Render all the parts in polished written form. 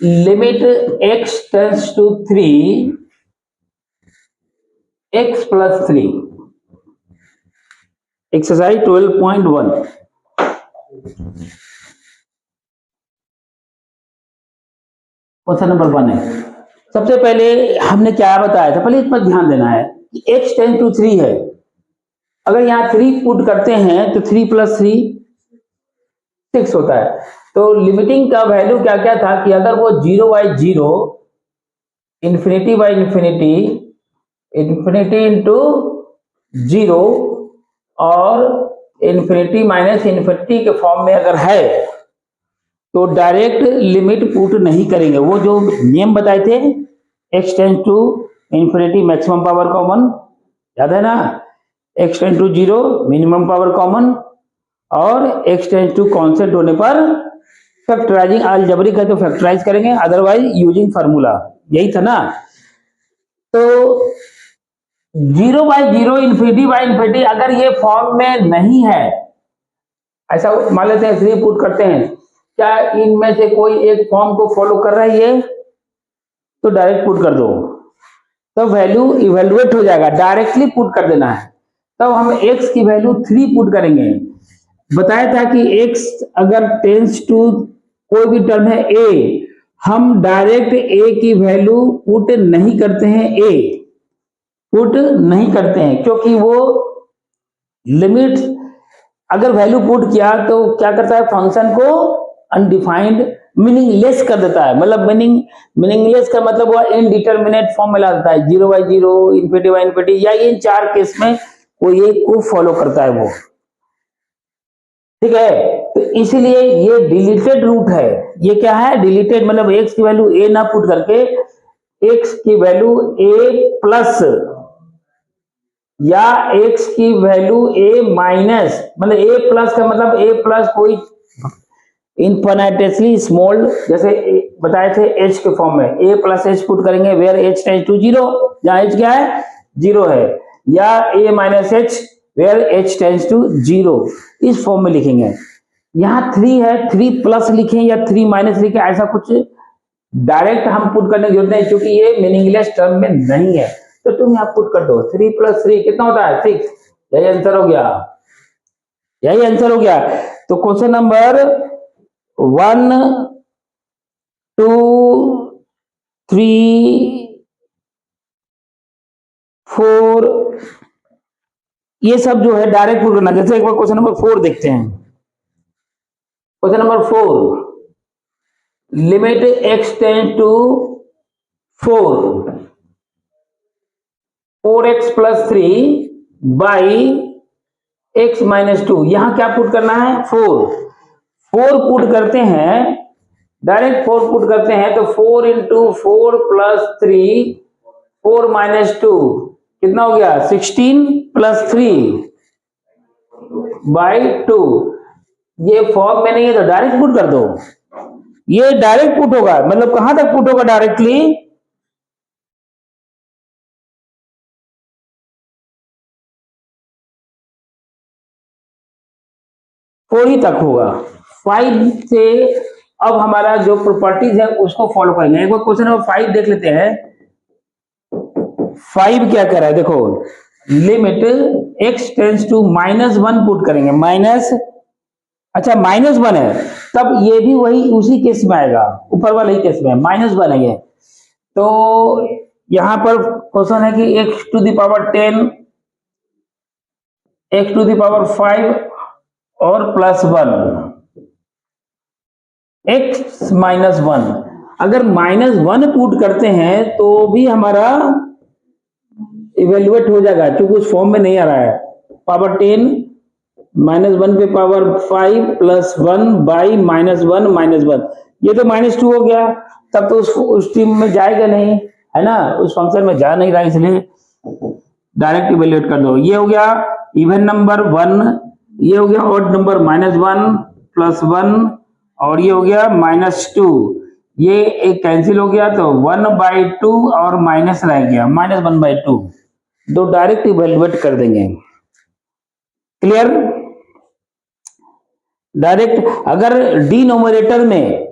Limit x tends to 3 x plus 3, exercise 12.1। Question number 1 है। सबसे पहले हमने क्या बताया था, पहले इस पर ध्यान देना है कि x टेंस टू 3 है। अगर यहाँ 3 पुट करते हैं तो 3 प्लस 3 6 होता है। तो लिमिटिंग का वैल्यू क्या क्या था कि अगर वो 0/0, infinity by infinity, infinity into 0 और इंफिनिटी माइनस इंफिनिटी के फॉर्म में अगर है तो डायरेक्ट लिमिट पुट नहीं करेंगे। वो जो नियम बताए थे, x tends to infinity maximum power common, याद है ना, x tends to 0 minimum power common, और x टेंस टू कांस्टेंट होने पर फैक्टराइजिंग अलजेब्रिक है तो फैक्टराइज करेंगे, अदरवाइज यूजिंग फार्मूला, यही था ना। तो 0/0 इंफिनिटी बाई इंफिनिटी अगर ये फॉर्म में नहीं है, ऐसा मान लेते हैं 3 पुट करते हैं, क्या इनमें से कोई एक फॉर्म को फॉलो कर रहा है ये, तो डायरेक्ट पुट कर दो, तो वैल्यू इवेल्युएट हो जाएगा, डायरेक्टली पुट कर देना है। तब हम x की वैल्यू 3 पुट करेंगे। बताया था कि x अगर टेंस टू कोई भी टर्म है a, हम डायरेक्ट a की वैल्यू पुट नहीं करते हैं, a पुट नहीं करते हैं, क्योंकि वो लिमिट अगर वैल्यू पुट किया तो क्या करता है, फंक्शन को अनडिफाइंड मीनिंगलेस कर देता है। मतलब मीनिंगलेस का मतलब वो इनडिटरमिनेट फॉर्म में ला देता है, 0/0, इंफिनिटी बाई इंफिनिटी, या इन 4 केस में कोई एक को फॉलो करता है वो, ठीक है। तो इसीलिए ये डिलीटेड रूट है। ये क्या है, डिलीटेड, मतलब x की वैल्यू a ना पुट करके x की वैल्यू a प्लस या x की वैल्यू a माइनस, मतलब a प्लस का मतलब a प्लस कोई इनफिनिटेसली स्मॉल, जैसे बताए थे h के फॉर्म में a प्लस h पुट करेंगे वेयर h टेंस टू 0, जहां h क्या है, 0 है, या a minus h where h tends to 0, इस फॉर्म में लिखेंगे। यहाँ 3 है, 3 प्लस लिखें या 3 माइनस लिखें, ऐसा कुछ डायरेक्ट हम पुट करने की जरूरत नहीं, क्योंकि ये मीनिंगलेस टर्म में नहीं है। तो तुम यहाँ पुट कर दो, 3 प्लस 3 कितना होता है, 6, यही आंसर हो गया, यही आंसर हो गया। तो क्वेश्चन नंबर 1, 2, 3, 4 ये सब जो है डायरेक्ट पुट करना। जैसे एक बार क्वेश्चन नंबर 4 देखते हैं। Question number 4, limit x tends to 4x plus 3 by x minus 2, यहां क्या पुट करना है, 4 पुट करते हैं, डायरेक्ट 4 पुट करते हैं, तो 4 इंटू 4 प्लस 3 4 माइनस 2 कितना हो गया, 16 प्लस 3 बाई 2। ये फॉर्म में नहीं है तो डायरेक्ट पुट कर दो, ये डायरेक्ट पुट होगा, मतलब कहां तक पुट होगा, डायरेक्टली 4 ही तक होगा। 5 से अब हमारा जो प्रॉपर्टीज है उसको फॉलो करेंगे। एक बार क्वेश्चन नंबर 5 देख लेते हैं। 5 क्या कह रहा है, देखो, limit x tends to -1 put करेंगे, माइनस, अच्छा -1 है, तब ये भी वही उसी केस में आएगा, ऊपर वाले ही केस में -1 है ये। तो यहां पर क्वेश्चन है कि x to the power 10, x to the power 5 और +1, x -1, अगर -1 पुट करते हैं तो भी हमारा इवेल्युएट हो जाएगा, क्योंकि उस फॉर्म में नहीं आ रहा है। पावर 10 -1 पे पावर 5 प्लस 1 बाई -1, ये तो -2 हो गया, तब तो उस टीम में जाएगा नहीं, है ना, उस फंक्शन में जा नहीं रहा, इसलिए डायरेक्ट इवेल्युएट कर दो। ये हो गया इवन नंबर 1, ये हो गया ऑड नंबर -1 +1, और ये हो गया -2, ये एक कैंसिल हो गया, तो 1/2 और माइनस रह गया, -1/2, दो डायरेक्ट इवेल्युएट कर देंगे। क्लियर? डायरेक्ट अगर डिनोमिनेटर में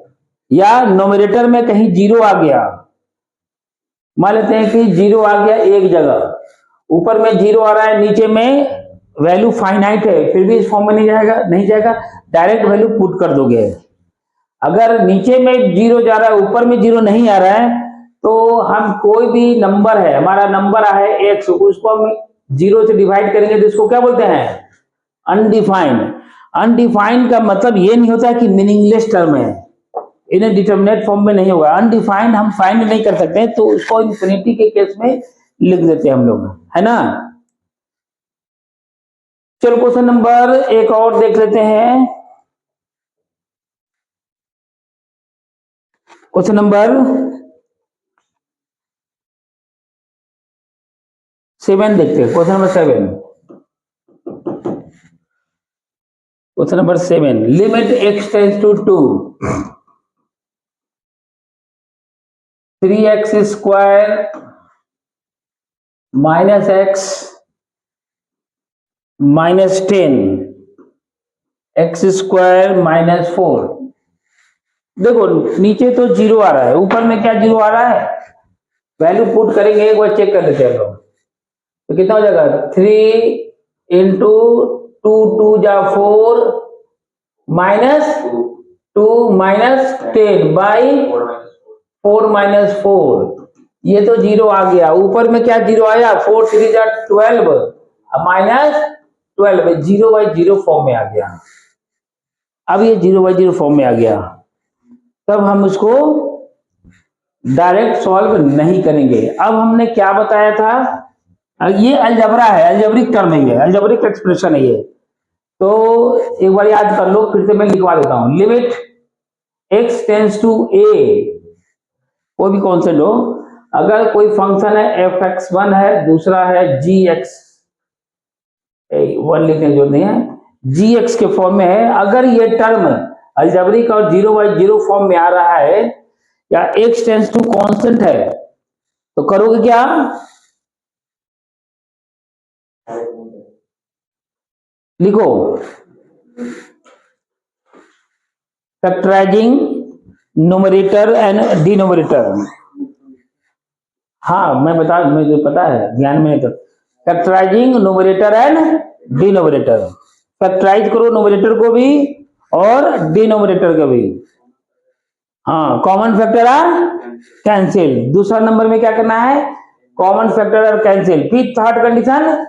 या नोमिनेटर में कहीं जीरो आ गया, मान लेते हैं कि जीरो आ गया एक जगह, ऊपर में जीरो आ रहा है, नीचे में वैल्यू फाइनाइट है, फिर भी इस फॉर्म में नहीं जाएगा, डायरेक्ट वैल्यू पुट कर दोगे। अगर नीचे में जीरो जा रहा है, ऊपर में जीरो नहीं आ रहा है, तो हम कोई भी नंबर है, हमारा नंबर है एक्स, उसको हम जीरो से डिवाइड करेंगे तो इसको क्या बोलते हैं? अनडिफाइंड। अनडिफाइंड का मतलब ये नहीं होता है कि मीनिंगलेस टर्म है, इन्हें डिटर्मिनेट फॉर्म में नहीं होगा। अनडिफाइंड हम फाइंड नहीं कर सकते, तो उसको इंफिनिटी के केस में लिख देते हैं हम लोग, है ना। चलो क्वेश्चन नंबर एक और देख लेते हैं। क्वेश्चन नंबर 7 देखते हैं। Question number 7, question number 7, limit x tends to 2 3x square minus x minus 10 x square minus 4। देखो नीचे तो जीरो आ रहा है, ऊपर में क्या जीरो आ रहा है? वैल्यू पुट करेंगे, एक बार चेक कर लेते हैं लोग, तो कितना हो जाएगा? 3 इंटू 2 2 जा 4 माइनस 2 माइनस 10 बाई 4 माइनस 4, ये तो जीरो आ गया। ऊपर में क्या जीरो आया? 4 3 जा 12 minus 12, zero by zero form में आ गया। अब ये जीरो बाई जीरो फॉर्म में आ गया, तब हम उसको डायरेक्ट सॉल्व नहीं करेंगे। अब हमने क्या बताया था? ये अलजबरा है, अलजेब्रिक टर्म है, ये अलजेब्रिक एक्सप्रेशन है ये। तो एक बार याद कर लो, फिर से मैं लिखवा देता हूं। Limit x tends to a, कोई भी कॉन्सेप्ट हो, अगर कोई फंक्शन है f(x1) है, दूसरा है gx, 1 लिखने की जरूरत नहीं है, gx के फॉर्म में है, अगर ये टर्म अलजेब्रिक और जीरो बाई जीरो फॉर्म में आ रहा है, या x टेंड्स टू कांस्टेंट है, तो करोगे क्या? लिखो फैक्टराइजिंग न्यूमरेटर एंड डिनोमिनेटर। हाँ मुझे पता है, ध्यान में। तो factorising numerator and denominator, factorise करो न्यूमरेटर को भी और डिनोमिनेटर को भी। हाँ, कॉमन फैक्टर आर कैंसिल। दूसरा नंबर में क्या करना है? Common factor are cancel. फिर third condition,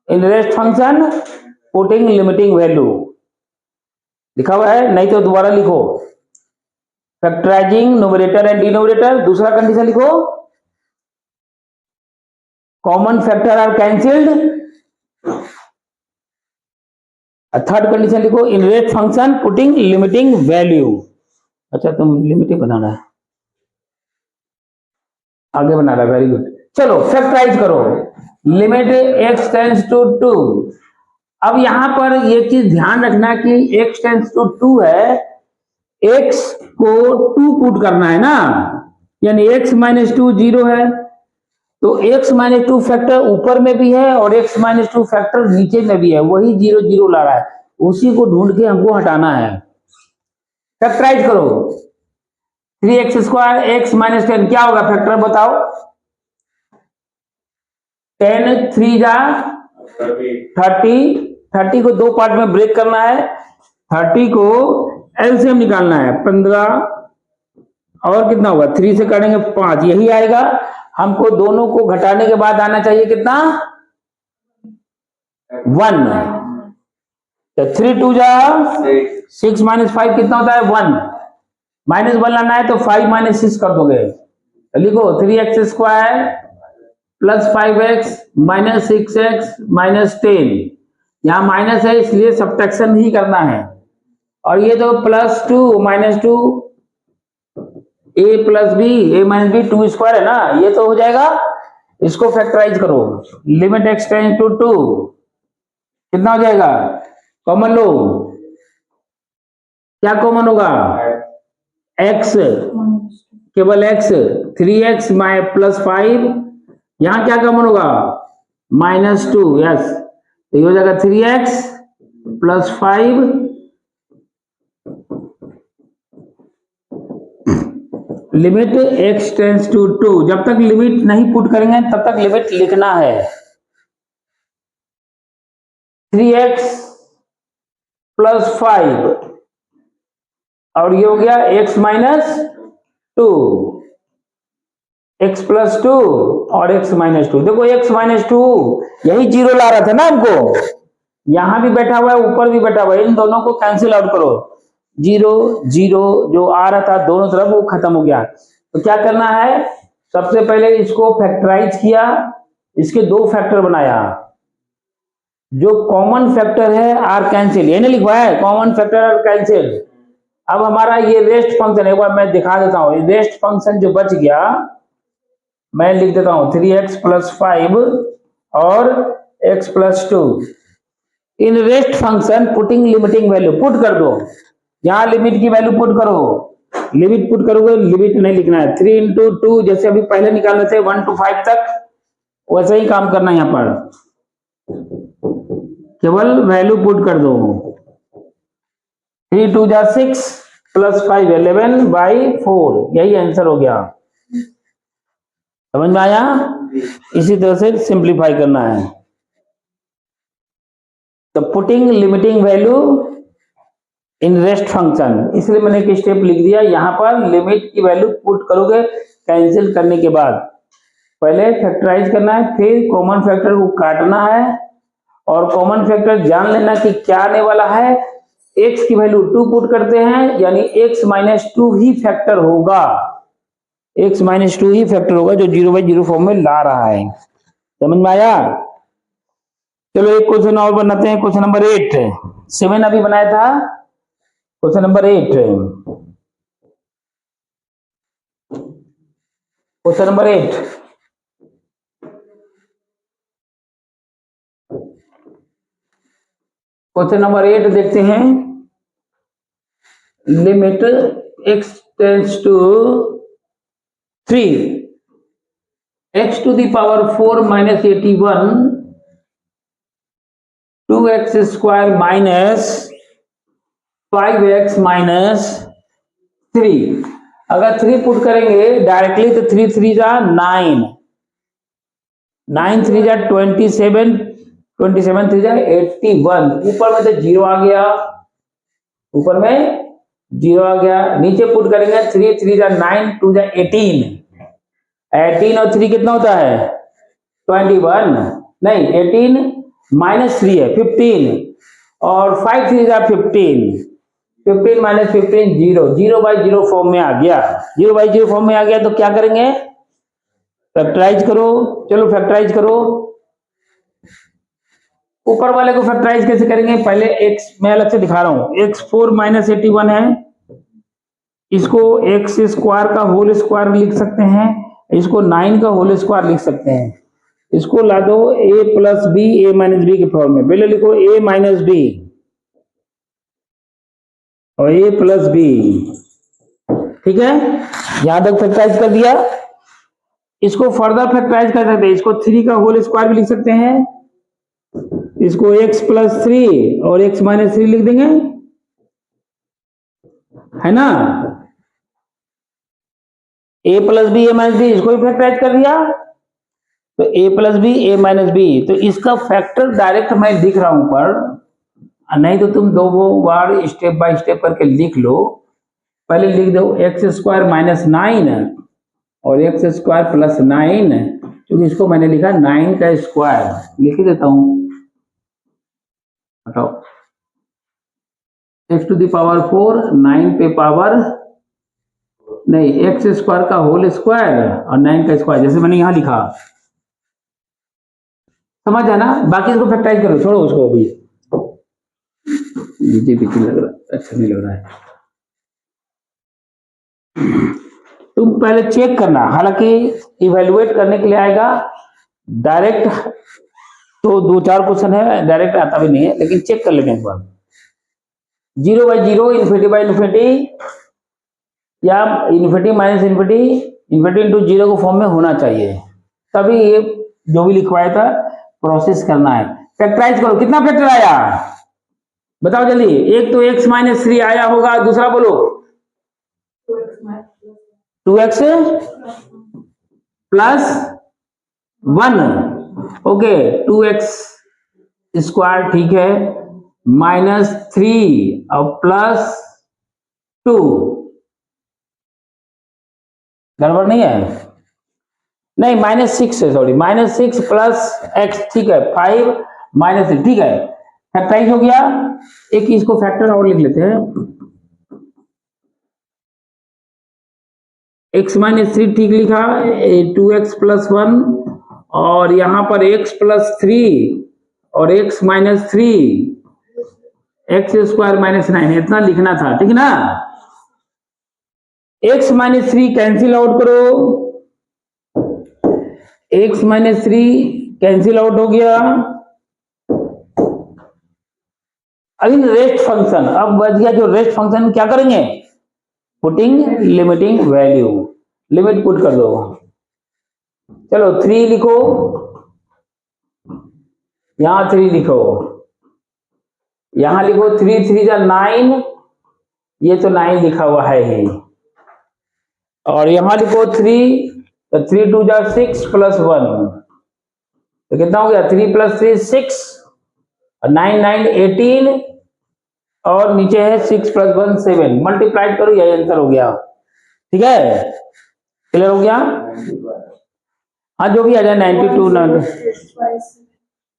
in rest function putting limiting value, लिखा हुआ है, नहीं तो दोबारा लिखो। फैक्टराइजिंग न्यूमरेटर एंड डिनोमिनेटर, दूसरा कंडीशन लिखो, common factor are cancelled, third condition लिखो, in rate function putting limiting value. अच्छा, तुम लिमिटिंग बनाना है, आगे बना रहा है, वेरी गुड। चलो फैक्टराइज करो, लिमिट x टेंड्स टू 2। अब यहां पर ये चीज ध्यान रखना कि x टेंड्स टू 2 है, x को 2 पुट करना है ना, यानी x माइनस 2 जीरो है, तो x माइनस 2 फैक्टर ऊपर में भी है और x माइनस 2 फैक्टर नीचे में भी है, वही जीरो जीरो ला रहा है, उसी को ढूंढ के हमको हटाना है। फैक्टराइज करो, 3x स्क्वायर x माइनस 10 क्या होगा? फैक्टर बताओ। 10 3 जा 30, 30 को दो पार्ट में ब्रेक करना है, 30 को एलसीएम निकालना है, 15 और कितना होगा? 3 से काटेंगे 5, यही आएगा। हमको दोनों को घटाने के बाद आना चाहिए कितना? 1। तो 3 2 जा 6 माइनस 5 कितना होता है? 1। माइनस 1 लाना है तो 5 माइनस 6 कर दोगे, तो लिखो 3x square plus 5x minus 6x minus 10, यहां माइनस है इसलिए सब्ट्रैक्शन ही करना है, और ये तो plus 2 minus 2 a plus B, A minus B, 2 square है ना, ये तो हो जाएगा। इसको फैक्टराइज करो, लिमिट x टेंड्स टू 2 कितना हो जाएगा? कॉमन लो, क्या कॉमन होगा? x, केवल x, 3x प्लस 5, यहां क्या कॉमन होगा? माइनस 2, यस, तो ये हो जाएगा 3x plus 5 limit x tends to 2, जब तक लिमिट नहीं पुट करेंगे तब तक लिमिट लिखना है। 3x प्लस 5 और ये हो गया x माइनस 2, x प्लस 2 और x माइनस 2। देखो x माइनस 2 यही जीरो ला रहा था ना हमको, यहां भी बैठा हुआ है ऊपर भी बैठा हुआ है, इन दोनों को कैंसिल आउट करो। 0 0 जो आ रहा था दोनों तरफ वो खत्म हो गया। तो क्या करना है, सबसे पहले इसको फैक्टराइज किया, इसके दो फैक्टर बनाया, जो कॉमन फैक्टर है आर कैंसिल, ये नहीं लिखवाया है कॉमन फैक्टर आर कैंसिल। अब हमारा ये रेस्ट फंक्शन, एक बार मैं दिखा देता हूं, रेस्ट फंक्शन जो बच गया मैं लिख देता हूं 3x प्लस 5 और x प्लस 2। इन rest function putting limiting value put कर दो, यहां लिमिट की वैल्यू पुट करो, लिमिट पुट करोगे, लिमिट नहीं लिखना है। 3 इंटू 2 जैसे अभी पहले निकाल रहे थे 1 to 5 तक, वैसे ही काम करना है यहां पर, केवल वैल्यू पुट कर दो। 3 2 जा 6 प्लस 5 11/4, यही आंसर हो गया। समझ में आया? इसी तरह से सिंप्लीफाई करना है। तो putting limiting value in rest function, इसलिए मैंने एक स्टेप लिख दिया, यहां पर लिमिट की वैल्यू पुट करोगे कैंसिल करने के बाद। पहले फैक्टराइज करना है, फिर कॉमन फैक्टर को काटना है, और कॉमन फैक्टर जान लेना कि क्या आने वाला है। x की वैल्यू 2 पुट करते हैं, यानी x माइनस 2 ही फैक्टर होगा, x माइनस 2 ही फैक्टर होगा जो 0/0 फॉर्म में ला रहा है। समझ में आया? चलो एक क्वेश्चन और बनाते हैं, क्वेश्चन नंबर 8। 7 अभी बनाया था, question number 8, question number 8। Question number 8 देखते हैं। Limit x tends to 3, x to the power 4 minus 81, 2x square minus 5x minus 3। अगर 3 पुट करेंगे डायरेक्टली तो 3 3 जा 9, 9 3 जा 27, 27 3 जा 81। ऊपर में तो 0 आ गया, ऊपर में 0 आ गया, नीचे पुट करेंगे 3 3 जा 9, 2 जा 18, 18 और 3 कितना होता है 21, नहीं 18 माइनस 3 है 15, और 5 3 जा 15, 15 माइनस 15 0, 0/0 फॉर्म में आ गया। 0/0 फॉर्म में आ गया तो क्या करेंगे, फैक्टराइज करो। चलो फैक्टराइज करो, ऊपर वाले को फैक्टराइज कैसे करेंगे, पहले x मैं अलग से दिखा रहा हूं, x4 माइनस 81 है, इसको x स्क्वायर का होल स्क्वायर लिख सकते हैं, इसको 9 का होल स्क्वायर लिख सकते हैं। इसको ला दो a plus B a minus B के फॉर्म में, पहले लिखो a माइनस बी और a प्लस बी, ठीक है। यहां तक फैक्टराइज कर दिया, इसको फर्दर फैक्टराइज कर सकते हैं, इसको 3 का होल स्क्वायर भी लिख सकते हैं, इसको x प्लस 3 और x माइनस 3 लिख देंगे, है ना। a plus B a minus B, इसको भी फैक्टराइज कर दिया, तो a plus B a minus B, तो इसका फैक्टर डायरेक्ट मैं लिख रहा हूं पर, नहीं तो तुम 2 बार स्टेप बाय स्टेप करके लिख लो। पहले लिख दो एक्स स्क्वायर माइनस 9 और एक्स स्क्वायर प्लस 9, क्योंकि इसको मैंने लिखा 9 का स्क्वायर, लिख देता हूं, हटाओ, x टू द पावर 4, 9 पे पावर नहीं, एक्स स्क्वायर का होल स्क्वायर और 9 का स्क्वायर, जैसे मैंने यहां लिखा, समझ आना। बाकी इसको फैक्टराइज करो, छोड़ो उसको, अभी मुझे भी लग रहा अच्छा नहीं लग रहा है। तुम पहले चेक करना, हालांकि इवेलुएट करने के लिए आएगा, डायरेक्ट तो 2-4 क्वेश्चन है, डायरेक्ट आता भी नहीं है, लेकिन चेक कर लेंगे एक बार। 0/0, इन्फिनिटी बाई इन्फिनिटी, या infinity minus infinity, infinity into 0 को फॉर्म में होना चाहिए, तभी ये जो भी लिखवाया था प्रोसेस करना है। फैक्टराइज करो, कितना फैक्टर आया बताओ जल्दी। एक तो x माइनस 3 आया होगा, दूसरा बोलो 2x plus 1, okay, 2x square, ठीक है, -3 और प्लस 2, गड़बड़ नहीं है? नहीं, -6 है, सॉरी, -6 प्लस x, ठीक है, 5 -3, ठीक है, फैक्टराइज हो गया। एक इसको फैक्टर और लिख लेते हैं, x-3 ठीक लिखा, 2x प्लस 1 और यहां पर x प्लस 3 और x -3, x स्क्वायर -9, इतना लिखना था, ठीक ना। x -3 कैंसिल आउट करो, x -3 कैंसिल आउट हो गया। अभी रेस्ट फंक्शन, अब बच गया जो रेस्ट फंक्शन, क्या करेंगे, putting limiting value, limit put कर दो। चलो 3 लिखो, यहां 3 लिखो, यहां लिखो 3 3 जा 9, ये तो 9 लिखा हुआ है ही, और यहां लिखो 3, तो 3 2 जा 6 प्लस 1, तो कितना हो गया, 3 प्लस 3 6 और 9 9 18, और नीचे है 6 प्लस 1 7, मल्टीप्लाइड करो, यही आंसर हो गया, ठीक है, क्लियर हो गया। हाँ, जो भी आ जाए 92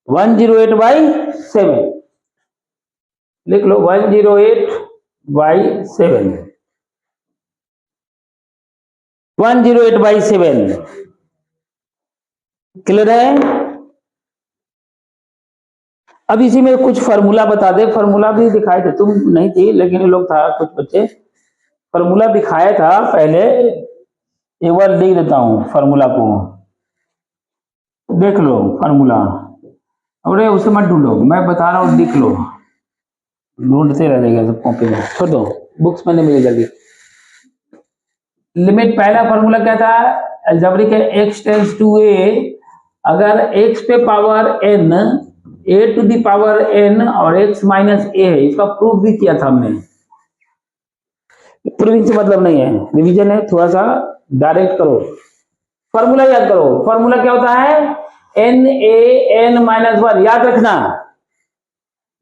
108/7 लिख लो, 108/7, 108/7, क्लियर है। अब इसी में कुछ फॉर्मूला बता दे, फॉर्मूला भी दिखाए थे, तुम नहीं थी लेकिन ये लोग था, कुछ बच्चे, फॉर्मूला दिखाया था पहले, एक बार लिख देता हूं फॉर्मूला को, देख लो फॉर्मूला, अरे उसे मत ढूंढो, मैं बता रहा हूँ, लिख लो, ढूंढते रहेगा सब कॉपी में, छोड़ दो, बुक्स में नहीं मिलेगी जल्दी। लिमिट, पहला फॉर्मूला क्या था, अलजेब्रिक है, x टेंड्स टू a, अगर x पे power n, a to the power n और x माइनस a है, इसका प्रूफ भी किया था हमने, प्रूविंग से मतलब नहीं है, रिवीजन है, थोड़ा सा डायरेक्ट करो, फॉर्मूला याद करो, फॉर्मूला क्या होता है, n a n -1, याद रखना,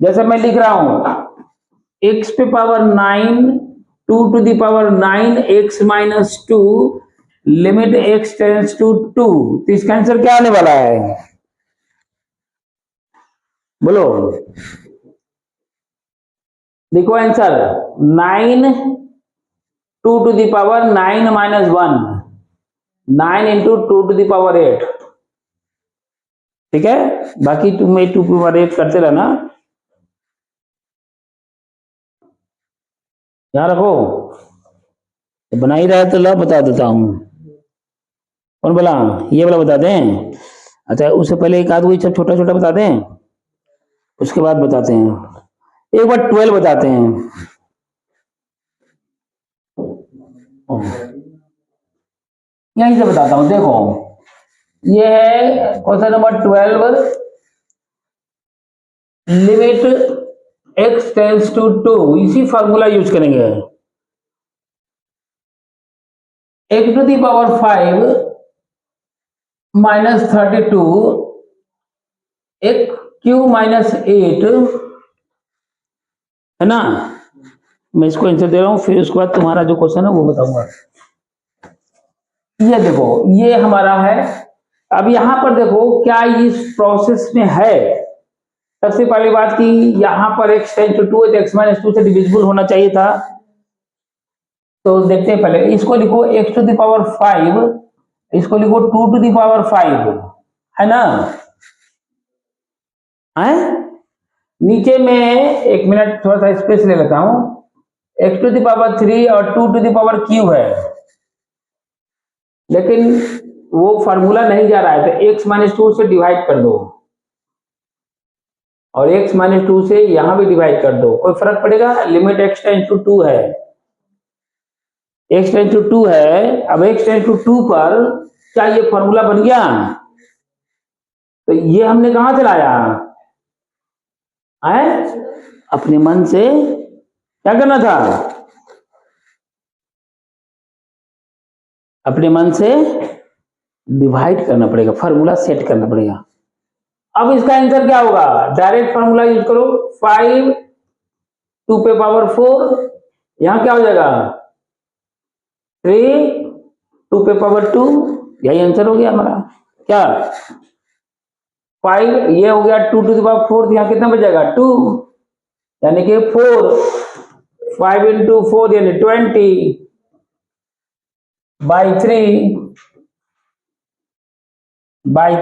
जैसे मैं लिख रहा हूं, x पे power 9, 2 to the power 9 x minus 2, limit x tends to 2, तो इसका आंसर क्या आने वाला है, बोलो, देखो answer, 9 2 to the power 9 -1, 9 into 2 to the power 8, ठीक है, बाकी तुम 8 टू पावर 8 करते रहना, याद रखो, तो बना ही रहा है तो ला बता देता हूं, कौन बोला, ये वाला बता दें, अच्छा उससे पहले एक आध वही सब छोटा छोटा बता दें, उसके बाद बताते हैं, एक बार 12 बताते हैं, यहीं से बताता हूं, देखो ये है question number 12, limit x tends to 2, इसी फॉर्मूला यूज करेंगे, x टू द पावर 5 -32, एक क्यू -8, है ना, मैं इसको आंसर दे रहा हूं, फिर उसके बाद तुम्हारा जो क्वेश्चन है वो बताऊंगा। ये देखो, ये हमारा है, अब यहां पर देखो क्या इस प्रोसेस में है, सबसे पहली बात की यहां पर x टेंड्स टू 2 है, तो x -2 से डिविजिबल होना चाहिए था, तो देखते हैं, पहले इसको लिखो x टू द पावर 5, इसको लिखो 2 टू द पावर 5, है ना, है, नीचे में, एक मिनट थोड़ा सा स्पेस ले लेता हूं, x टू द पावर 3 और 2 टू द पावर क्यू है, लेकिन वो फार्मूला नहीं जा रहा है, तो x -2 से डिवाइड कर दो, और x -2 से यहां भी डिवाइड कर दो, कोई फर्क पड़ेगा, लिमिट x टेंड्स टू 2 है, x टेंड्स टू 2 है, अब x टेंड्स टू 2 पर क्या ये फॉर्मूला बन गया, तो ये हमने कहां से लाया है, अपने मन से, क्या करना था, अपने मन से डिवाइड करना पड़ेगा, फॉर्मूला सेट करना पड़ेगा। अब इसका आंसर क्या होगा? डायरेक्ट फॉर्मूला यूज करो, 5 2 पे पावर 4, यहां क्या हो जाएगा 3 2 पे पावर 2, यही आंसर हो गया हमारा। क्या 5 ये हो गया 2 टू द पावर 4, यहां कितना बचेगा 2, यानी कि 4, 5 इंटू 4 यानी 20 बाई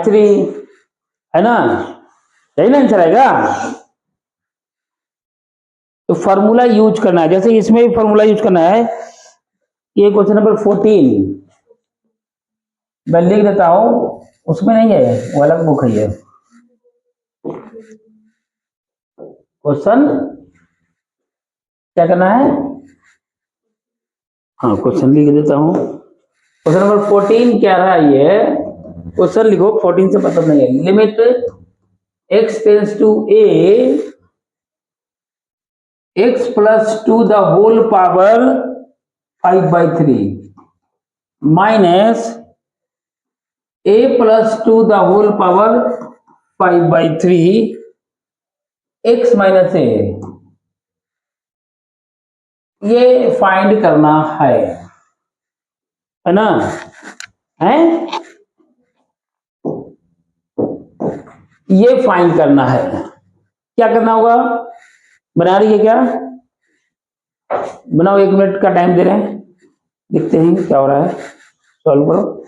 3 है ना, यही ना आंसर आएगा। तो फॉर्मूला यूज करना है, जैसे इसमें भी फॉर्मूला यूज करना है। ये क्वेश्चन नंबर 14 मैं लिख देता हूं, उसमें नहीं है, वो अलग बुक है ये। क्वेश्चन क्या करना है? हाँ क्वेश्चन लिख देता हूं। क्वेश्चन नंबर 14 क्या रहा है ये? क्वेश्चन लिखो, 14 से पता नहीं है। Limit x tends to a x plus 2 the whole power 5/3 minus a plus 2 the whole power 5/3 x minus a, ये फाइंड करना है ना? है ये फाइंड करना है। क्या करना होगा? बना रही है क्या? बनाओ, 1 मिनट का टाइम दे रहे हैं, देखते हैं क्या हो रहा है। सॉल्व करो।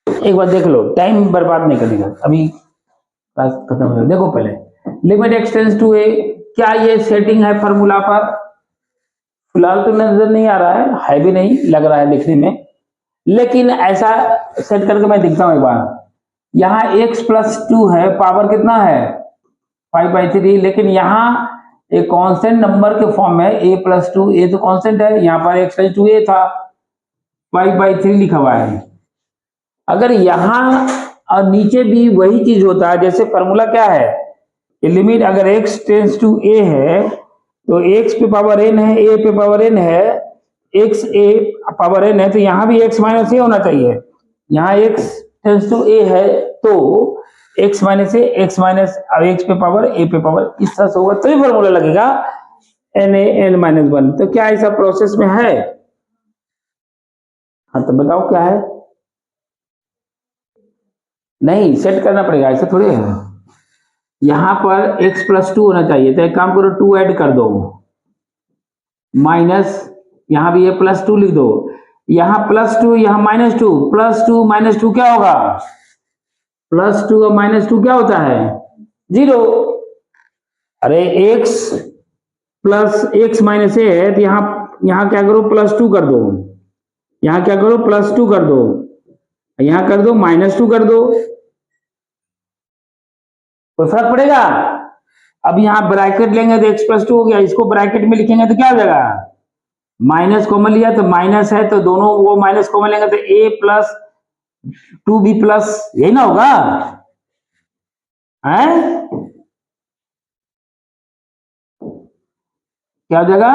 एक बार देख लो, टाइम बर्बाद नहीं करने का, अभी क्लास खत्म हो गया। देखो पहले limit x tends to a, क्या ये सेटिंग है फॉर्मूला पर? फिलहाल तो नजर नहीं आ रहा है भी नहीं लग रहा है दिखने में, लेकिन ऐसा सेट करके मैं दिखता हूं एक बार। यहाँ x प्लस 2 है, पावर कितना है 5/3, लेकिन यहाँ एक कांस्टेंट नंबर के फॉर्म में a प्लस 2, a तो कांस्टेंट है, यहाँ पर x टेंस टू a था, 5/3 लिखा हुआ है। अगर यहाँ और नीचे भी वही चीज होता है, जैसे फॉर्मूला क्या है, लिमिट अगर x टेंस टू a है तो x पे पावर n है, a पे पावर n है, x a पावर n है, तो यहाँ भी x माइनस a होना चाहिए। यहाँ x टेंस टू a है तो x minus a, x minus अब x पे पावर a पे पावर, इस तरह से होगा तभी तो फॉर्मूला लगेगा n a n माइनस 1। तो क्या ऐसा प्रोसेस में है? हाँ तो बताओ क्या है? नहीं, सेट करना पड़ेगा, ऐसा थोड़ी है। यहां पर x प्लस 2 होना चाहिए, तो एक काम करो 2 ऐड कर दो, माइनस यहां भी ये प्लस 2 लिख दो, यहां प्लस 2 यहां माइनस 2, प्लस 2 माइनस 2 क्या होगा? प्लस 2 और माइनस 2 क्या होता है? 0। अरे x plus x minus a है, तो यहां क्या करो प्लस 2 कर दो, यहां क्या करो प्लस 2 कर दो, यहां कर दो माइनस 2 कर दो, कोई फर्क पड़ेगा? अब यहां ब्रैकेट लेंगे तो x प्लस 2 हो गया, इसको ब्रैकेट में लिखेंगे तो क्या हो जाएगा? माइनस कॉमन लिया तो माइनस है, तो दोनों वो माइनस कॉमन लेंगे तो a प्लस 2b प्लस, यही ना होगा? है क्या हो जाएगा?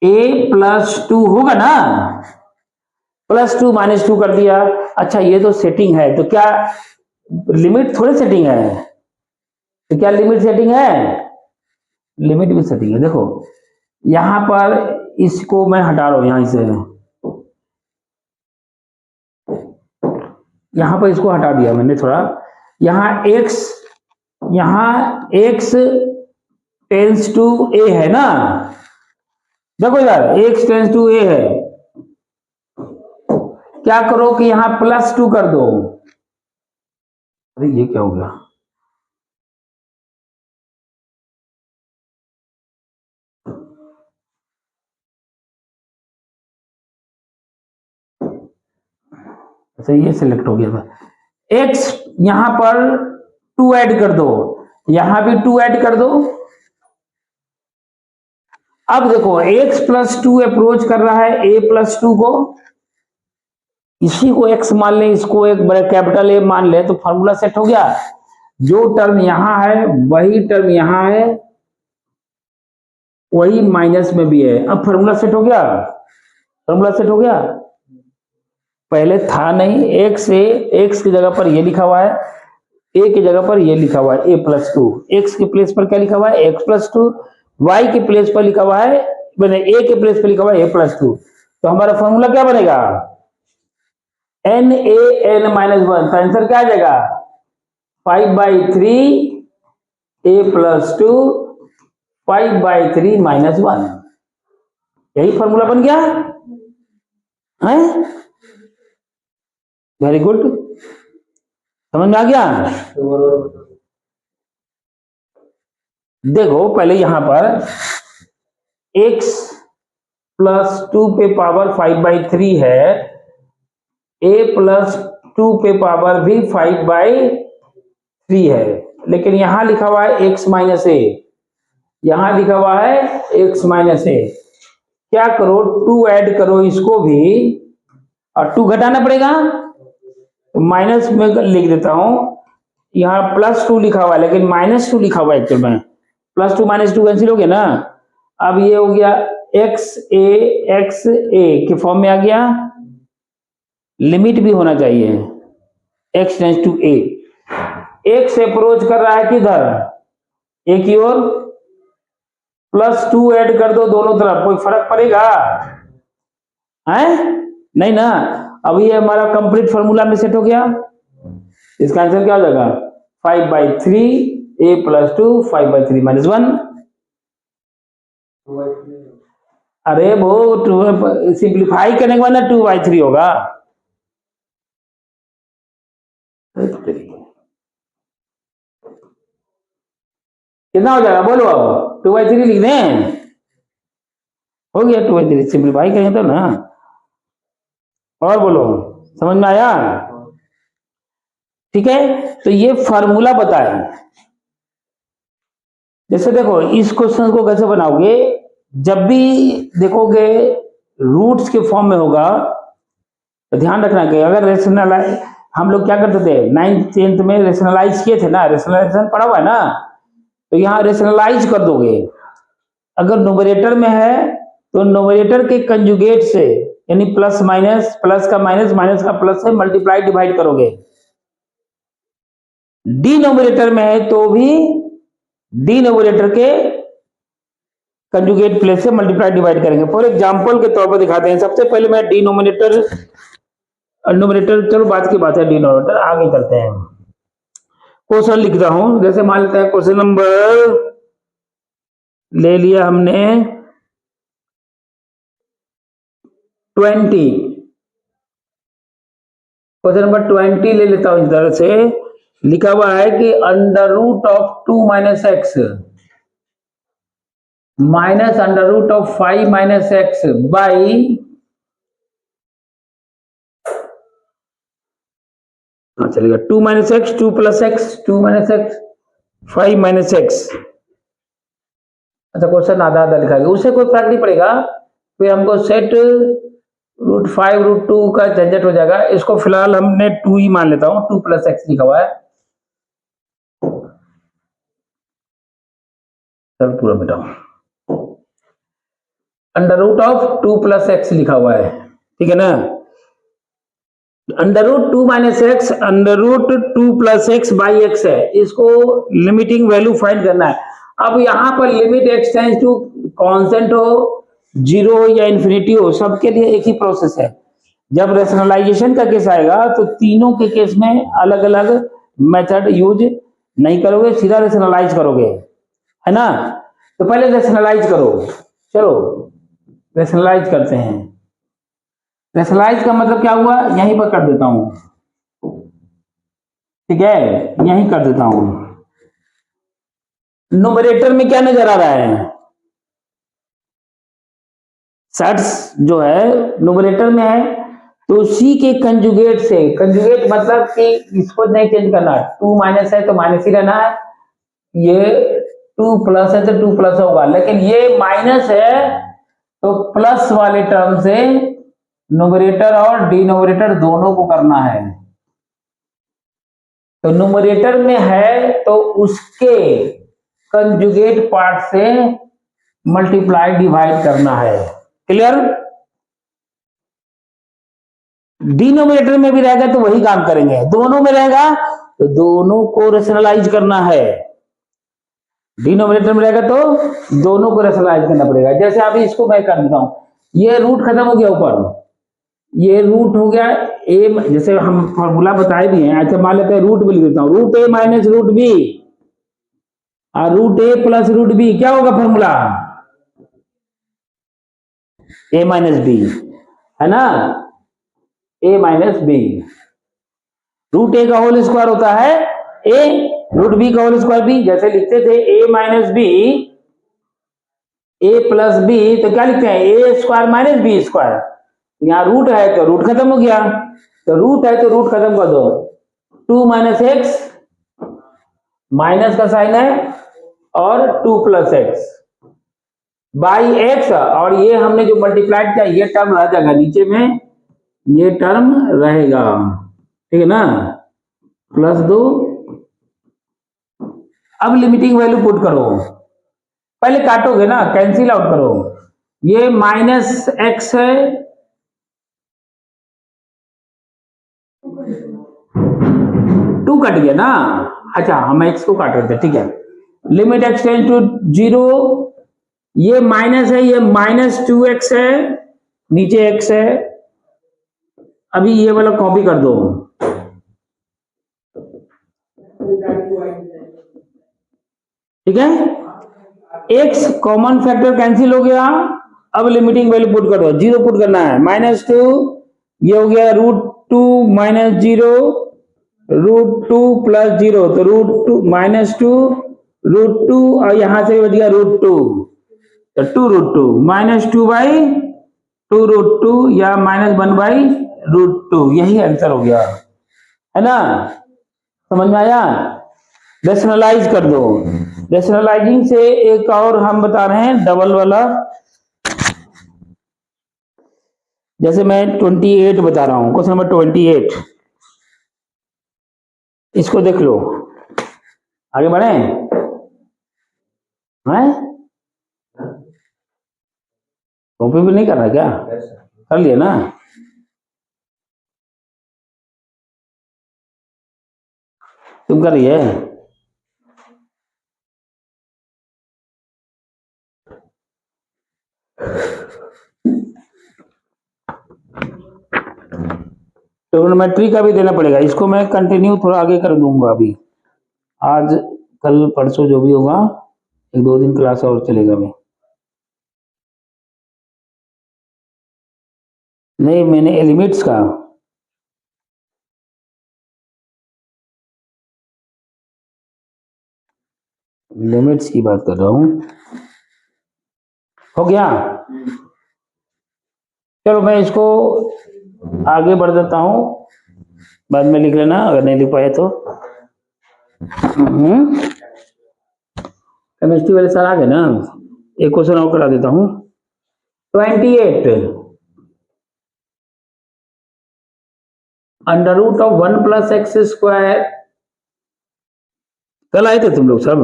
a प्लस 2 होगा ना, प्लस 2 माइनस 2 कर दिया। अच्छा ये तो सेटिंग है, तो क्या लिमिट थोड़ी सेटिंग है? तो क्या लिमिट सेटिंग है? लिमिट भी सेटिंग है। देखो यहां पर इसको मैं हटा रहा हूं, यहां से यहां पर इसको हटा दिया मैंने थोड़ा, यहां x टेंस टू a है ना, देखो यार x टेंस टू a है, क्या करो कि यहां प्लस 2 कर दो। अरे ये क्या हो गया? अच्छा ये सिलेक्ट हो गया था, x यहां पर 2 ऐड कर दो, यहां भी 2 ऐड कर दो, अब देखो x+2 अप्रोच कर रहा है a+2 को, इसी को x मान ले, इसको एक बड़े कैपिटल A मान ले, तो फॉर्मूला सेट हो गया। जो टर्म यहां है वही टर्म यहां है, वही माइनस में भी है। अब फॉर्मूला सेट हो गया, फॉर्मूला सेट हो गया। पहले था नहीं, x की जगह पर ये लिखा हुआ है, a की जगह पर ये लिखा हुआ है a+2, x के प्लेस पर क्या लिखा हुआ है x+2, y के प्लेस पर लिखा हुआ है, मैंने a के प्लेस पर लिखा हुआ है a+2। तो हमारा फॉर्मूला क्या बनेगा, NaN-1। तो आंसर क्या आ जाएगा 5/3 a+2 5/3 -1। यही फॉर्मूला बन गया है। वेरी गुड, समझ में आ गया। देखो पहले यहां पर x+2 पे पावर 5/3 है, a+2 पे पावर भी 5/3 है, लेकिन यहां लिखा हुआ है x-a, यहां लिखा हुआ है x-a। क्या करो, 2 ऐड करो इसको भी, और 2 घटाना पड़ेगा, तो माइनस में लिख देता हूं। यहाँ +2 लिखा हुआ है लेकिन -2 लिखा हुआ है एक्चुअल में, +2 -2 कैंसिल हो गया ना। अब ये हो गया x के फॉर्म में आ गया, लिमिट भी होना चाहिए x tends to a। x approach कर रहा है किधर, a की ओर, +2 ऐड कर दो दोनों तरफ, कोई फर्क पड़ेगा है नहीं ना। अब ये हमारा कंप्लीट फॉर्मूला में सेट हो गया। इसका आंसर क्या हो जाएगा 5/3 a+2 5/3 -1। अरे वो सिंप्लीफाई करने के बाद ना 2/3 होगा। कितना हो जाएगा बोलो, अब 2/3 लिख दें, हो गया 2/3, सिंप्लीफाई करें तो ना। और बोलो, समझ में आया, ठीक है। तो ये फार्मूला बताया। जैसे देखो इस क्वेश्चन को कैसे बनाओगे, जब भी देखोगे रूट्स के फॉर्म में होगा तो ध्यान रखना कि अगर रेशनलाइज, हम लोग क्या करते थे 9th 10th में रेशनलाइज किए थे ना, रेशनलाइजेशन पढ़ा हुआ है ना, तो यहाँ रेशनलाइज कर दोगे। अगर न्यूमरेटर में है तो न्यूमरेटर के कंजुगेट से, यानी प्लस माइनस, प्लस का माइनस, माइनस का प्लस से मल्टीप्लाई डिवाइड करोगे। डिनोमिनेटर में है तो भी डिनोमिनेटर के कंजुगेट प्लेस से मल्टीप्लाई डिवाइड करेंगे। फॉर एग्जांपल के तौर पर दिखाते हैं। सबसे पहले मैं डिनोमिनेटर, न्यूमरेटर चलो बात की बात है, डिनोमिनेटर आगे करते हैं। क्वेश्चन लिखता हूं, जैसे मान लेते हैं क्वेश्चन नंबर ले लिया हमने 20, क्वेश्चन नंबर 20 ले लेता हूं। इस तरह से लिखा हुआ है कि √2 - x माइनस √5 - x बाई, चलेगा 2 - x 2 + x 2 - x 5 - x। अच्छा क्वेश्चन आधा आधा लिखा गया, उससे कोई फर्क नहीं पड़ेगा, फिर हमको सेट √5 √2 का झंझट हो जाएगा। इसको फिलहाल हमने 2 ही मान लेता हूं, 2 + x लिखा हुआ है, सब पूरा मिटाओ, √2 + x लिखा हुआ है, ठीक है ना। √2 - x √2 + x बाई x है, इसको लिमिटिंग वैल्यू फाइंड करना है। अब यहां पर limit x tends to constant हो, 0 हो या इंफिनिटी हो, सबके लिए एक ही प्रोसेस है। जब रेशनलाइजेशन का केस आएगा तो तीनों के केस में अलग अलग मेथड यूज नहीं करोगे, सीधा रेशनलाइज करोगे, है ना। तो पहले रेशनलाइज करो, चलो रेशनलाइज करते हैं। रेशनलाइज का मतलब क्या हुआ, यहीं पर कर देता हूं, ठीक है, यहीं कर देता हूं। न्यूमरेटर में क्या नजर आ रहा है, 60 जो है न्यूमरेटर में है, तो उसी के कंजुगेट से, कंजुगेट मतलब कि इसको नहीं चेंज करना, 2 माइनस है तो माइनस ही रहना है, ये टू प्लस है तो टू प्लस होगा, लेकिन ये माइनस है तो प्लस वाले टर्म से न्यूमरेटर और डिनोमिनेटर दोनों को करना है। तो न्यूमरेटर में है तो उसके कंजुगेट पार्ट से मल्टीप्लाई डिवाइड करना है। क्लियर? डिनोमिनेटर में भी रहेगा तो वही काम करेंगे, दोनों में रहेगा तो दोनों को रेशनलाइज करना है। डिनोमिनेटर में रहेगा तो दोनों को रेशनलाइज करना पड़ेगा। जैसे अभी इसको मैं कर देता हूं, ये रूट खत्म हो गया ऊपर, ये रूट हो गया ए, जैसे हम फॉर्मूला बताए भी हैं। अच्छा मान लेते हैं रूट भी लिख देता हूं, रूट ए माइनस रूट बी और रूट ए प्लस रूट बी, क्या होगा फॉर्मूला? ए माइनस बी, है ना, ए माइनस बी। रूट ए का होल स्क्वायर होता है ए, रूट बी का होल स्क्वायर बी। जैसे लिखते थे ए माइनस बी, ए प्लस बी, तो क्या लिखते हैं ए स्क्वायर माइनस बी स्क्वायर। यहाँ रूट है तो रूट खत्म हो गया, तो रूट है तो रूट खत्म कर दो, टू माइनस एक्स, माइनस का साइन है, और two plus x by x, और ये हमने जो मल्टीप्लाइड किया ये टर्म रह जाएगा नीचे में, ये टर्म रहेगा, ठीक है ना, प्लस दो। अब लिमिटिंग वैल्यू पुट करो, पहले काटोगे ना, कैंसिल आउट करो, ये माइनस एक्स है, टू कट गया ना। अच्छा हम एक्स को काट रहे थे, ठीक है। Limit x tends to zero, ये माइनस है, ये माइनस टू एक्स है, नीचे एक्स है। अभी ये वाला कॉपी कर दो, ठीक है। एक्स कॉमन फैक्टर कैंसिल हो गया, अब लिमिटिंग वैल्यू पुट कर दो, जीरो पुट करना है, माइनस टू, ये हो गया root two minus zero, root two plus zero, तो root two minus two root two, और यहां से बच गया रूट टू, तो two root two, minus two by two root two, या minus one by root two, यही आंसर हो गया, है ना। समझ में आया? रेशनलाइज कर दो। रेशनलाइजिंग से एक और हम बता रहे हैं डबल वाला, जैसे मैं 28 बता रहा हूं, क्वेश्चन नंबर 28, इसको देख लो, आगे बढ़े हैं। कॉपी भी नहीं कर रहा क्या? कर लिया ना। तुम कर रही है? ट्रिग्नोमेट्री का भी देना पड़ेगा, इसको मैं कंटिन्यू थोड़ा आगे कर दूंगा, अभी आज कल परसों जो भी होगा, एक दो दिन क्लास और चलेगा। मैं नहीं, मैंने एलिमेंट्स का, लिमिट्स की बात कर रहा हूं। हो गया? चलो मैं इसको आगे बढ़ देता हूं, बाद में लिख लेना अगर नहीं लिख पाए तो। केमिस्ट्री वाले सर आ गए ना, एक क्वेश्चन और करा देता हूं। 28 under root of 1 plus x square, कल आए थे तुम लोग सब?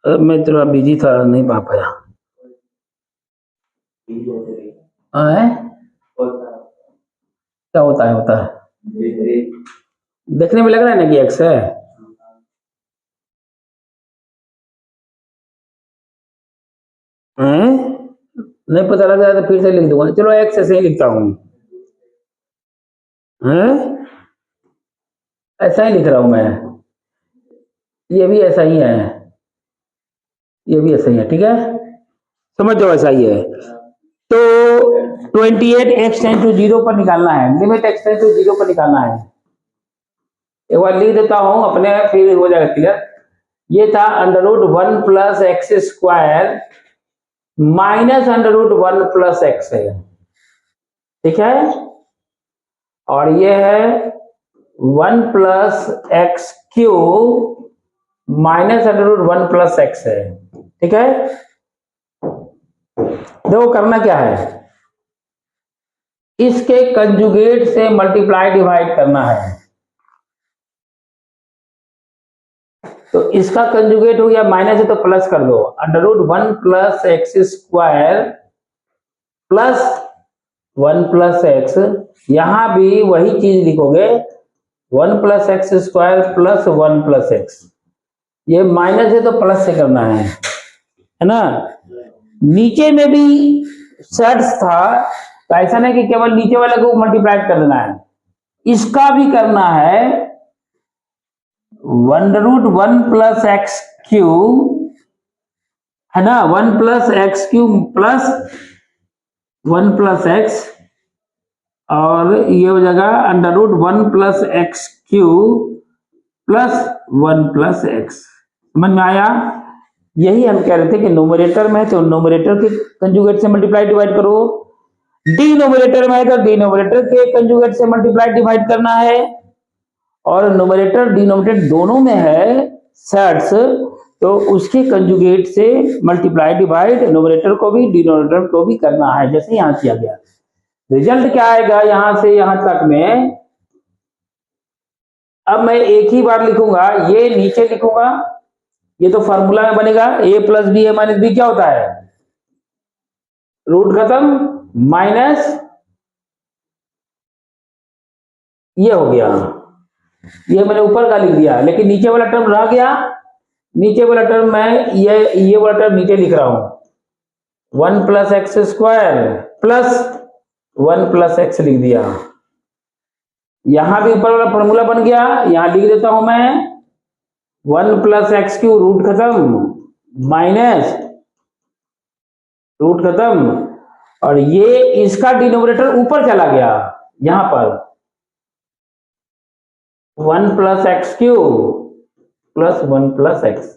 मैं थोड़ा बिजी था, नहीं पा पाया। क्या होता है? देखने में लग रहा है ना कि एक्स है। नहीं पता लग रहा है तो फिर से लिख दूंगा, चलो एक्स ऐसे ही लिखता हूं, ऐसा ही लिख रहा हूं मैं, ये भी ऐसा ही है, ये भी ऐसा ही है, ठीक है, समझ जाओ ऐसा ही है। तो 28 एक्स टेंड टू जीरो पर निकालना है, limit x tend to zero पर निकालना है। एक बार लिख देता हूं अपने, फिर हो जाएगा क्लियर। ये था under root 1 plus x square minus under root 1 plus x है, ठीक है, और ये है 1 plus x cube minus under root 1 plus x है। ठीक है, देखो करना क्या है, इसके कंजुगेट से मल्टीप्लाई डिवाइड करना है। तो इसका कंजुगेट हो गया माइनस है तो प्लस कर दो, under root 1 plus x square plus 1 plus x, यहां भी वही चीज लिखोगे 1 plus x square plus 1 plus x, ये माइनस है तो प्लस से करना है ना। नीचे में भी सेट्स था, तो ऐसा नहीं कि केवल नीचे वाले को मल्टीप्लाई कर देना है, इसका भी करना है। Under root 1 plus x cube है ना, 1 plus x cube plus 1 plus x, और ये हो जाएगा under root 1 plus x cube plus 1 plus x. समझ में आया? यही हम कह रहे थे कि नोमरेटर में है तो नोमरेटर के कंजुगेट से मल्टीप्लाई डिवाइड करो, डिनोमिनेटर में है तो डिनोमिनेटर के कंजुगेट से मल्टीप्लाई डिवाइड करना है, और नोमरेटर डिनोमिनेटर दोनों में है सेट्स, तो उसके कंजुगेट से मल्टीप्लाई डिवाइड नोमरेटर को भी डिनोमिनेटर को भी करना है, जैसे यहां किया गया। रिजल्ट क्या आएगा यहां से यहां तक में, अब मैं एक ही बार लिखूंगा, ये नीचे लिखूंगा, ये तो फॉर्मूला में बनेगा a plus B A minus B, क्या होता है रूट खत्म माइनस, ये हो गया, ये मैंने ऊपर का लिख दिया, लेकिन नीचे वाला टर्म रह गया, नीचे वाला टर्म मैं ये वाला टर्म नीचे लिख रहा हूं, 1 plus x square plus 1 plus x लिख दिया। यहां भी ऊपर वाला फॉर्मूला बन गया, यहां लिख देता हूं मैं 1 प्लस एक्स क्यू रूट खत्म माइनस रूट खत्म, और ये इसका डिनोमिनेटर ऊपर चला गया, यहां पर 1 plus x Q plus 1 plus x.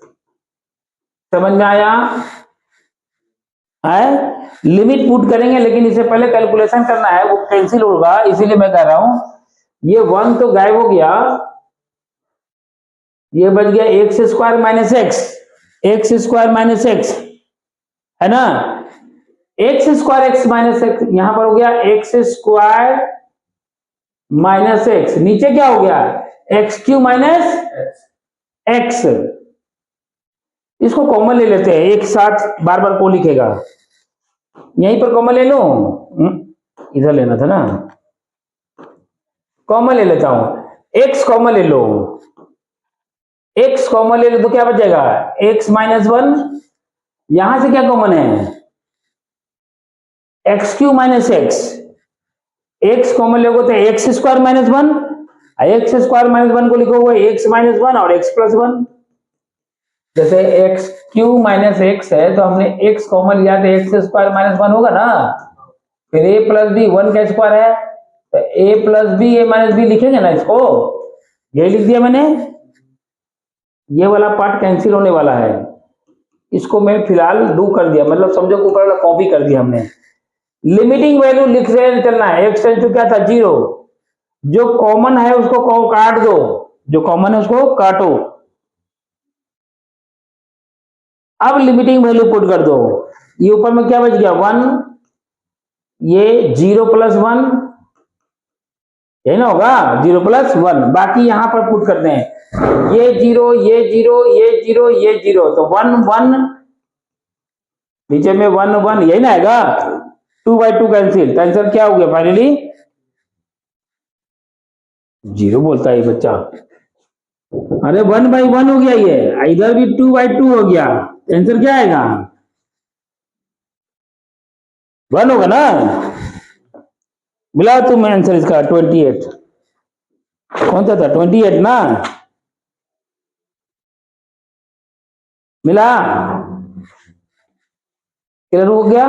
समझ में आया? लिमिट पुट करेंगे, लेकिन इससे पहले कैलकुलेशन करना है, वो कैंसिल होगा, इसीलिए मैं कह रहा हूं ये 1 तो गायब हो गया, ये बच गया x square minus x square minus x है ना, x square x minus x, यहां पर हो गया एक्स स्क्वायर माइनस एक्स, नीचे क्या हो गया एक्स क्यू माइनस एक्स, इसको कॉमन ले लेते हैं, एक साथ बार बार को लिखेगा, यहीं पर कॉमन ले लो, इधर लेना था ना, कॉमन ले लेता हूं, एक्स कॉमन ले लो, एक्स कॉमन ले लो तो क्या बच जाएगा एक्स माइनस 1, यहां से क्या कॉमन है x Q minus x, x common लोगे तो x square minus 1, x square minus 1 को लिखोगे एक्स माइनस 1 और एक्स प्लस 1, जैसे एक्स क्यू माइनस एक्स है तो हमने एक्स कॉमन लिया तो एक्स स्क्वायर माइनस 1 होगा ना, फिर ए प्लस बी 1 का स्क्वायर है तो ए plus B A minus B लिखेंगे ना, इसको यही लिख दिया मैंने, ये वाला पार्ट कैंसिल होने वाला है, इसको मैं फिलहाल डू कर दिया, मतलब समझो ऊपर वाला कॉपी कर दिया हमने। लिमिटिंग वैल्यू लिख रहे चलना है, एक्स टेंस टू क्या था 0, जो कॉमन है उसको काट दो, जो कॉमन है उसको काटो, अब लिमिटिंग वैल्यू पुट कर दो, ये ऊपर में क्या बच गया 1, ये 0 प्लस 1, यही ना होगा 0 प्लस 1, बाकी यहां पर पुट करते हैं, ये 0 ये 0 ये 0 ये 0, तो 1 1 नीचे में 1 1, यही ना आएगा, 2/2 कैंसिल, तो आंसर क्या हो गया फाइनली 0 बोलता है बच्चा, अरे 1/1 हो गया, ये इधर भी 2/2 हो गया, आंसर क्या आएगा 1 होगा ना, मिला तुम आंसर इसका 28, कौन सा था 28 ना, मिला, क्लियर हो गया।